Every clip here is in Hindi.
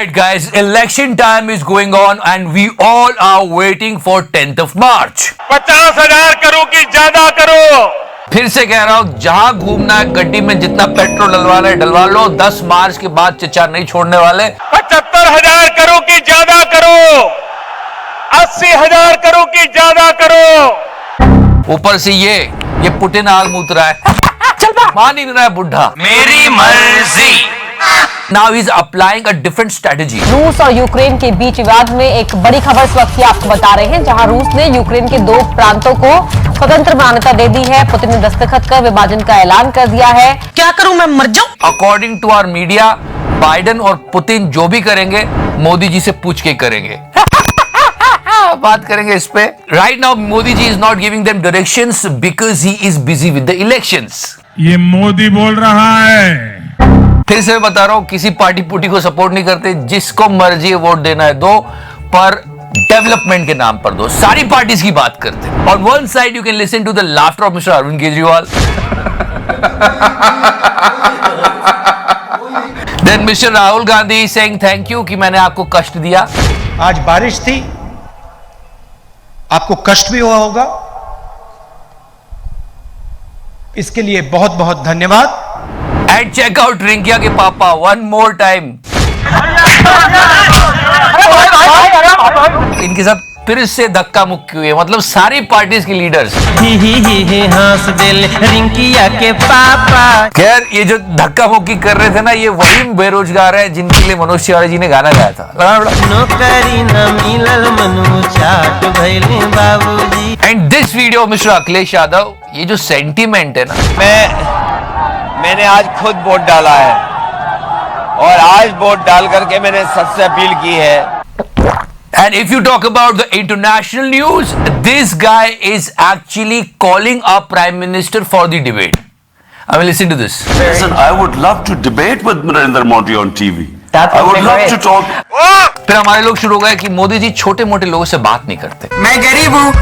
Alright guys, election time is going on and we all are waiting for 10th of March. 50,000 करो कि ज्यादा करो। फिर से कह रहा हूं, जहां घूमना है गड्डी में जितना पेट्रोल डलवाना है डलवा लो। 10 मार्च के बाद चचा नहीं छोड़ने वाले। 75,000 करो कि ज्यादा करो। 80,000 करो कि ज्यादा करो। ऊपर से ये पुतिन आग मूत रहा है। चल मान ही नहीं रहा है बुढ़ा। मेरी मर्जी। Now he's applying a different strategy. रूस और यूक्रेन के बीच विवाद में एक बड़ी खबर इस वक्त की आपको बता रहे हैं, जहां रूस ने यूक्रेन के 2 प्रांतों को स्वतंत्र मान्यता दे दी है। पुतिन ने दस्तखत कर विभाजन का ऐलान कर दिया है। क्या करूं, मैं मर जाऊं? According to our media, Biden और पुतिन जो भी करेंगे मोदी जी से पूछ के करेंगे। बात करेंगे इस पे। Right now Modi ji is not giving them directions because he is busy with the elections. ये मोदी बोल रहा है। फिर से मैं बता रहा हूं, किसी पार्टी पुटी को सपोर्ट नहीं करते। जिसको मर्जी वोट देना है दो, पर डेवलपमेंट के नाम पर दो। सारी पार्टीज की बात करते हैं। On one side you can listen to the laughter of mister Arvind Kejriwal, then mister Rahul Gandhi saying thank you कि मैंने आपको कष्ट दिया। आज बारिश थी, आपको कष्ट भी हुआ होगा, इसके लिए बहुत बहुत धन्यवाद। एंड चेक आउट रिंकिया के पापा वन मोर टाइम। इनके साथ फिर से धक्का मुक्की हुई है, मतलब सारी पार्टीज के लीडर्स। ही हंस दिल रिंकिया के पापा। खैर ये जो धक्का मुक्की कर रहे थे ना, ये वही बेरोजगार है जिनके लिए मनोज तिवारी जी ने गाना गाया था। नौकरी न मिलल मनु चाट भइले बाबूजी। And this video mister Akhilesh Yadav, ये जो सेंटीमेंट है ना, मैंने आज खुद वोट डाला है और आज वोट डाल करके मैंने सबसे अपील की है। And if you talk about the international news, this guy is actually calling up Prime Minister for the debate. I mean, listen to this. Listen, I would love to debate with Narendra Modi on TV. That's I would love great. to talk. फिर हमारे लोग शुरू हो गए कि मोदी जी छोटे मोटे लोगों से बात नहीं करते। मैं गरीब हूँ।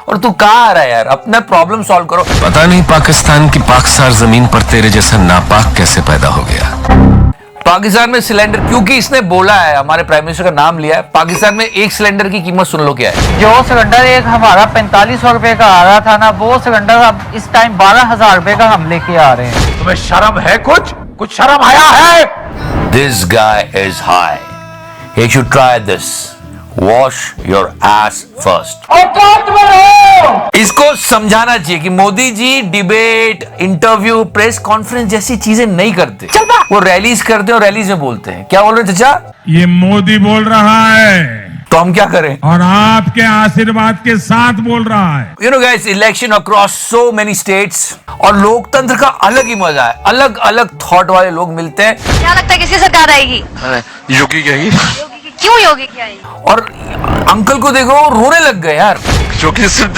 और तू कहाँ आ रहा है यार, अपना प्रॉब्लम सॉल्व करो। पता नहीं पाकिस्तान की पाकसार जमीन पर तेरे जैसा नापाक कैसे पैदा हो गया। पाकिस्तान में सिलेंडर, क्योंकि इसने बोला है, हमारे प्राइम मिनिस्टर का नाम लिया है, पाकिस्तान में एक सिलेंडर की कीमत सुन लो क्या है। जो सिलेंडर एक हमारा 4500 रुपए का आ रहा था ना, वो सिलेंडर अब इस टाइम 12,000 रुपए का हम लेके आ रहे हैं। तुम्हें शर्म है? कुछ शर्म आया है? This guy is high. He should try this. Wash your ass first. इसको समझाना चाहिए कि Modi ji debate, interview, press conference जैसी चीजें नहीं करते। वो रैलीज करते हैं और रैलीज में बोलते हैं। क्या बोल रहे हैं चाचा? ये मोदी बोल रहा है तो हम क्या करें? और आपके आशीर्वाद के साथ बोल रहा है। You know guys, election across so many states, और लोकतंत्र का अलग ही मजा है। अलग अलग थॉट वाले लोग मिलते हैं। क्या लगता है किसकी सरकार आएगी? योगी की क्यों योगी की आएगी? और अंकल को देखो, रोने लग गए यार। योगी सिर्फ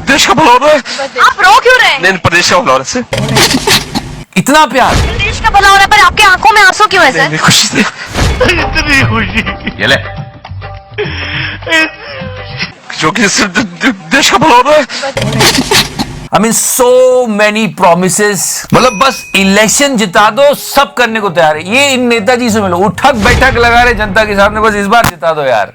देश का भला हो रहा है। आप रो क्यों रहे हैं? नहीं, प्रदेश का भला हो रहा है। इतना प्यार। देश का भला हो रहा है, पर आपके आंखों में आंसू क्यों है सर? खुशी से इतनी खुशी। ये ले, योगी सिर्फ देश का भला हो रहा है। I mean, so many promises. मतलब बस इलेक्शन जिता दो, सब करने को तैयार है। ये इन नेताजी से मिलो, उठक बैठक लगा रहे जनता के सामने, बस इस बार जिता दो यार।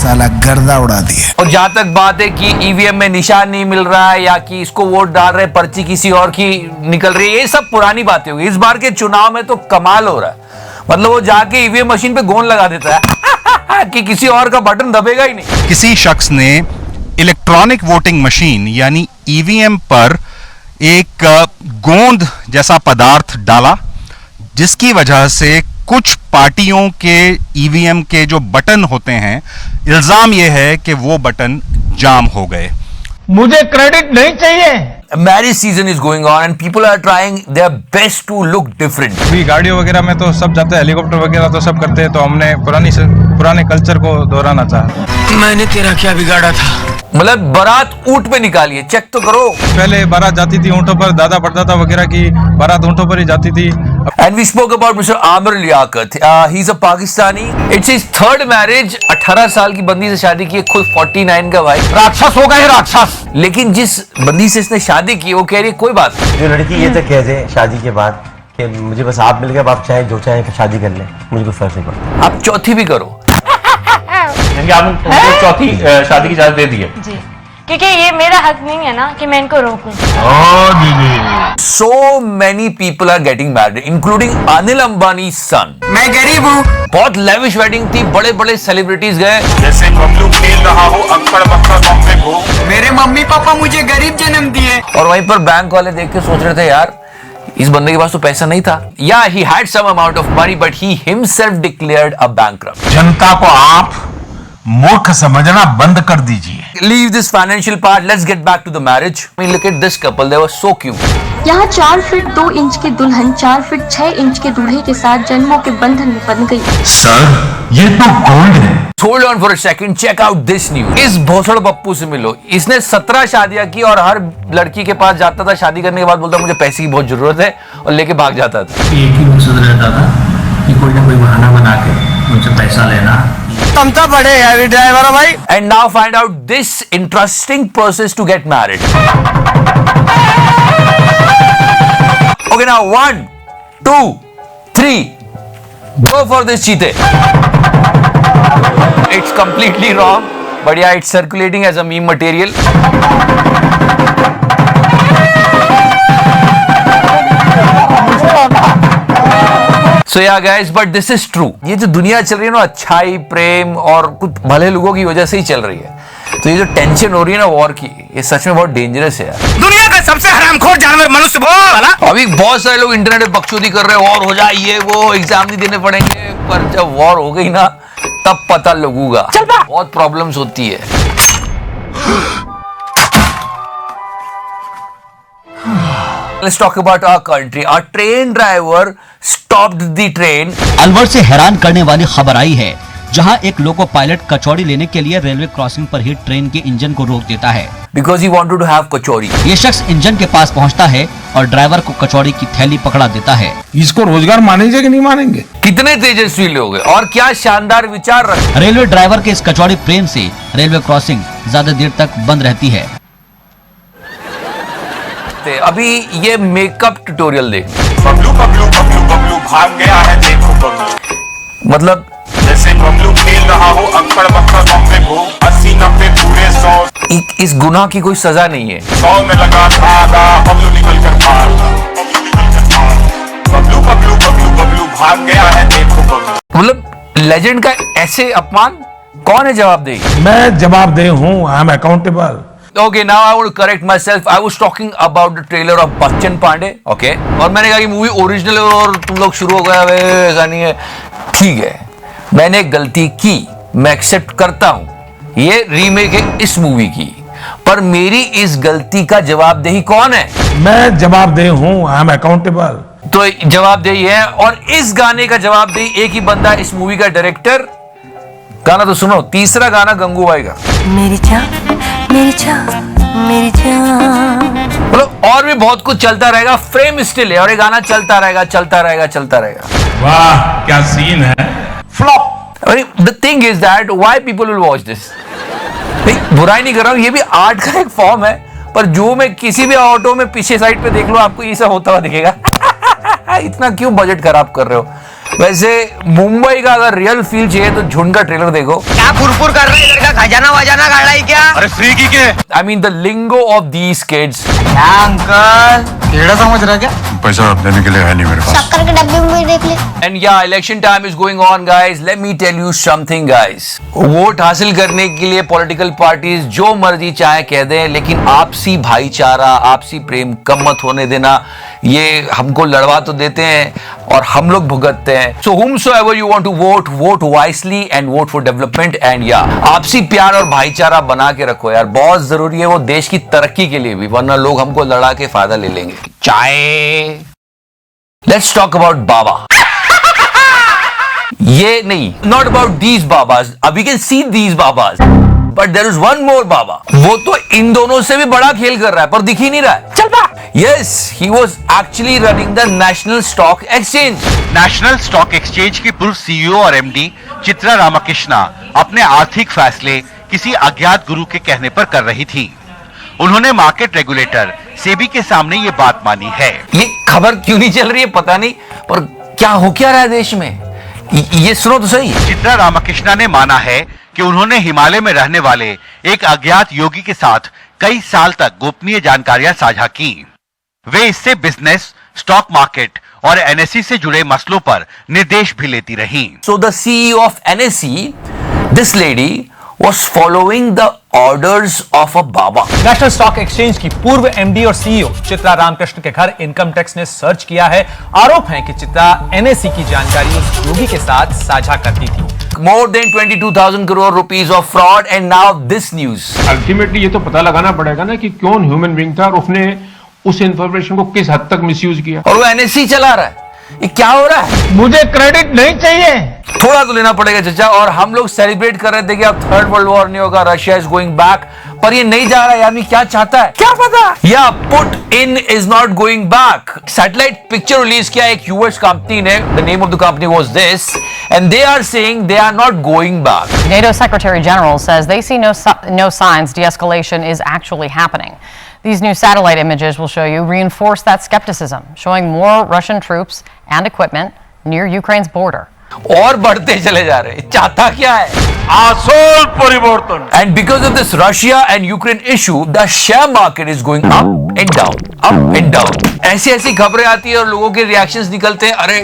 साला गर्दा उड़ा दिया। और जहां तक बात है कि ईवीएम में निशान नहीं मिल रहा है या कि इसको वोट डाल रहे, पर्ची किसी और की निकल रही है, ये सब पुरानी बातें होगी। इस बार के चुनाव में तो कमाल हो रहा है। मतलब वो जाके ईवीएम मशीन पे गोंद लगा देता है कि किसी और का बटन दबेगा ही नहीं। किसी शख्स ने इलेक्ट्रॉनिक वोटिंग मशीन यानी ईवीएम पर एक गोंद जैसा पदार्थ डाला, जिसकी वजह से कुछ पार्टियों के ईवीएम के जो बटन होते हैं, इल्जाम यह है कि वो बटन जाम हो गए। मुझे क्रेडिट नहीं चाहिए। Marriage season is going on and people are trying their best to look different. अभी गाड़ियों वगैरह में तो सब जाते हैं, हेलीकॉप्टर वगैरह तो सब करते हैं, तो हमने पुराने कल्चर को दोहराना चाहा। मैंने तेरा क्या बिगाड़ा था? मतलब बारात ऊंट पे निकाली है, चेक तो करो। पहले बारात जाती थी ऊंटों पर, दादा परदादा वगैरह की बारात ऊंटों पर ही जाती थी। And we spoke about Mr. Amir Liaquat. He's a Pakistani. It's his third marriage. 18 साल की बंदी से शादी की है, खुद 49 का भाई। राक्षस हो गए, राक्षस। लेकिन जिस बंदी से इसने शादी की, वो कह रही है कोई बात नहीं। जो लड़की ये तक कह दे शादी के बाद कि मुझे बस आप मिल गए, आप चाहे जो चाहे शादी कर ले, मुझे कोई फर्क नहीं पड़ता। आप चौथी भी करो। आप उनको चौथी शादी की इजाजत दे दी है जी, क्योंकि ये मेरा हक नहीं है ना कि मैं इनको रोकूं। So many people are getting married, including Anil Ambani's son. मैं गरीब हूँ। बहुत लेविश वेडिंग थी, बड़े बड़े सेलिब्रिटीज गए। जैसे बबलू खेल रहा हो अंकड़ बक्कड़ बॉम्बे घूम। मेरे मम्मी पापा मुझे गरीब जन्म दिए। और वहीं पर बैंक वाले देख के सोच रहे थे यार इस बंदे के पास तो पैसा नहीं था। Yeah, he had some amount of money, but he himself declared a bankrupt. जनता को आप मूर्ख समझना बंद कर दीजिए। Leave this financial part. Let's get back to the marriage. I mean, look at this couple. They were so cute. यहाँ 4 फीट 2 इंच की दुल्हन 4 फीट 6 इंच के दूल्हे के साथ जन्मों के बंधन में बंध गई। सर ये तो गोल्ड है। Hold on for a second. Check out this news. इस भोसड़ पप्पू से मिलो। इसने 17 शादियां की और हर लड़की के पास जाता था, शादी करने के बाद बोलता मुझे पैसे की बहुत जरूरत है और लेके भाग जाता था। एक ही मकसद रहता था कि कोई ना कोई बहाना बना के मुझसे पैसा लेना। तुम तो बड़े हैवी ड्राइवर हो भाई। And now find out this interesting process to get married. Okay, now 1, 2, 3. Go for this cheetah. It's completely wrong, but yeah, it's circulating as a meme material. So yeah guys, but this is true. ये जो दुनिया चल रही है ना अच्छाई, प्रेम और कुछ भले लोगों की वजह से ही चल रही है। तो ये जो टेंशन हो रही है ना वॉर की, ये सच में बहुत डेंजरस है यार। दुनिया का सबसे हरामखोर जानवर मनुष्य बोला। अभी बहुत सारे लोग इंटरनेट पे बकचोदी कर रहे हैं, वॉर हो जाए, ये वो एग्जाम नहीं देने पड़ेंगे, पर जब वॉर हो गई ना तब पता लगूगा। बहुत प्रॉब्लम्स होती है। Let's talk about our country. Our train driver stopped the train. Alwar से हैरान करने वाली खबर आई है, जहां एक लोको पायलट कचौड़ी लेने के लिए रेलवे क्रॉसिंग पर ही ट्रेन के इंजन को रोक देता है। Because he wanted to have कचौड़ी। ये शख्स इंजन के पास पहुंचता है और ड्राइवर को कचौड़ी की थैली पकड़ा देता है। इसको रोजगार मानेंगे कि नहीं मानेंगे? कितने तेजस्वी लोग हैं और क्या शानदार विचार रखते। रेलवे ड्राइवर के इस कचौड़ी प्रेम से रेलवे क्रॉसिंग ज्यादा देर तक बंद रहती है। अभी ये मेकअप ट्यूटोरियल देख। बबलू बबलू बबलू बबलू भाग गया है, देखो बबलू। मतलब जैसे बबलू खेल रहा हो अंकड़ बक्कड़ बॉम्बे घूम। 80 90 पूरे 100। इस गुनाह की कोई सजा नहीं है। 100 में लगा धागा, बबलू निकल कर भाग। बबलू बबलू बबलू बबलू भाग गया है, देखो बबलू। मतलब लेजेंड का ऐसे अपमान कौन है जवाबदेही? मैं जवाबदेह हूँ, I am accountable. Okay, now I want to correct myself. I was talking about the trailer of Bachchan Pandey, okay? और मैंने कहा कि मूवी ओरिजिनल है और तुम लोग शुरू हो गए ऐसा नहीं है। ठीक है, मैंने एक गलती की, मैं एक्सेप्ट करता हूं। ये रीमेक है इस मूवी की, पर मेरी इस गलती का जवाबदेही कौन है? मैं जवाबदेह हूँ, आई एम अकाउंटेबल। तो जवाबदेही है और इस गाने का जवाबदेही एक ही बंदा, इस मूवी का डायरेक्टर। गाना तो सुनो, तीसरा गाना गंगूबाई का। मेरी जान मेरी जान मेरी जान। मतलब और भी बहुत कुछ चलता रहेगा, फ्रेम स्टिल है और ये गाना चलता रहेगा चलता रहेगा चलता रहेगा। वाह क्या सीन है। Flop. The thing is that why people will watch this. बुराई नहीं कर रहा हूं, ये भी आर्ट का एक फॉर्म है, पर जो मैं किसी भी ऑटो में पीछे साइड पे देख लो आपको ये सब होता हुआ दिखेगा। इतना क्यों बजट खराब कर रहे हो? वैसे मुंबई का अगर रियल फील चाहिए तो झुंड का ट्रेलर देखो। क्या फुरफुर कर रहा है इधर का, खजाना वजाना गाड़ा है क्या? अरे फ्री की के? I mean the lingo of these kids. क्या अंकल कीड़ा समझ रहा क्या? पैसा देने के लिए है नहीं मेरे पास। शक्कर के डब्बे में देख ले। And yeah, election time is going on, guys. Let me tell you something, guys. Vote हासिल करने के लिए पॉलिटिकल पार्टीज जो मर्जी चाहे कह दें, लेकिन आपसी भाईचारा, आपसी प्रेम कम मत होने देना। ये हमको लड़वा तो देते हैं और हम लोग भुगतते हैं। So whomsoever you want to vote, vote wisely and vote for development. And yeah, आपसी प्यार और भाईचारा बना के रखो यार, बहुत जरूरी है वो देश की तरक्की के लिए भी, वरना लोग हमको लड़ा के फायदा ले लेंगे। चाय। Let's talk about बाबा। ये नहीं, not about these babas. We can see these babas, but there is one more बाबा। वो तो इन दोनों से भी बड़ा खेल कर रहा है, पर दिख ही नहीं रहा है। चल बा। Yes, he was actually running the National Stock Exchange. National stock exchange की पूर्व सीईओ और एमडी चित्रा रामाकृष्णा अपने आर्थिक फैसले किसी अज्ञात गुरु के कहने पर कर रही थी। उन्होंने मार्केट रेगुलेटर सेबी के सामने ये बात मानी है। ये खबर क्यों नहीं चल रही है पता नहीं, पर क्या हो क्या रहा है देश में, ये सुनो तो सही। चित्रा रामकृष्णा ने माना है कि उन्होंने हिमालय में रहने वाले एक अज्ञात योगी के साथ कई साल तक गोपनीय जानकारियां साझा की। वे इससे बिजनेस, स्टॉक मार्केट और एनएसई से जुड़े मसलों पर निर्देश भी लेती रहीं। So the CEO of NSE, this lady was following the orders of a Baba. National stock exchange की पूर्व एमडी और सीईओ चित्रा रामकृष्ण के घर इनकम टैक्स ने सर्च किया है। आरोप है कि चित्रा एनएसई की जानकारी उस योगी के साथ साझा करती थी। More than 22,000 crore rupees of fraud, and now this news. Ultimately ये तो पता लगाना पड़ेगा ना कि कौन ह्यूमन बीइंग था और उसने उस इंफॉर्मेशन को किस हद तक मिसयूज किया। और वो एनएसई चला रहा है, ये क्या हो रहा है? मुझे क्रेडिट नहीं चाहिए। थोड़ा तो लेना पड़ेगा चाचा। और हम लोग सेलिब्रेट कर रहे थे कि अब थर्ड वर्ल्ड वॉर नहीं होगा, रशिया इज गोइंग बैक, पर ये नहीं जा रहा है। आदमी क्या चाहता है क्या पता। या Putin is not going back. Satellite picture release किया एक यूएस कंपनी ने, the name of the company was this, and they are saying they are not going back. NATO Secretary General says they see no signs de-escalation is actually happening. These new satellite images will show you reinforce that skepticism, showing more Russian troops and equipment near Ukraine's border. और बढ़ते चले जा रहे, चाहता क्या है? आसूल परिवर्तन। And because of this Russia and Ukraine issue, the share market is going up and down, up and down. ऐसी ऐसी खबरें आती है और लोगों के रिएक्शंस निकलते हैं, अरे